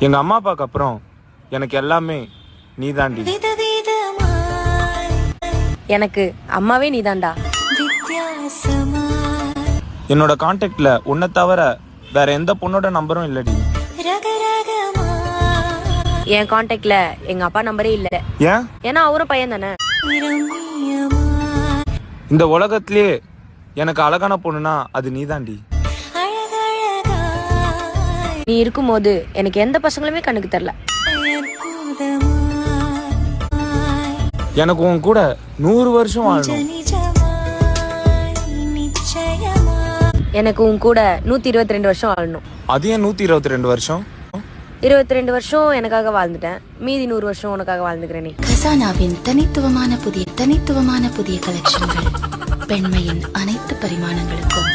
எங்க அம்மா அப்பாக்கு அப்புறம் எனக்கு எல்லாமே நீ தாண்டி. எனக்கு அம்மாவே நீதான்டா. என்னோட கான்டாக்ட்ல உன்னை தவிர வேற எந்த பொண்ணோட நம்பரும் இல்லடி. என் கான்டாக்ட்ல எங்க அப்பா நம்பரே இல்ல. ஏன்? ஏன்னா அவரும் பையன் தானே. இந்த உலகத்திலேயே எனக்கு அழகான பொண்ணுனா அது நீ தாண்டி. நீ இருக்கும்போது எனக்கு எந்த பசங்களுமே கண்ணுக்கு தெரியல. எனக்கு உன் கூட 100 வருஷம் வாழணும். எனக்கு உன் கூட 122 வருஷம் வாழணும். அது ஏன் 122 வருஷம்? 22 வருஷம் எனக்காக வாழ்ந்துட்டேன், மீதி 100 வருஷம் உனக்காக வாழ்ந்துக்கிறேன். நீ கசானாவின் தனித்துவமான புதிய கலெக்ஷன்கள், பெண்மையின் அனைத்து பரிமாணங்களுக்கும்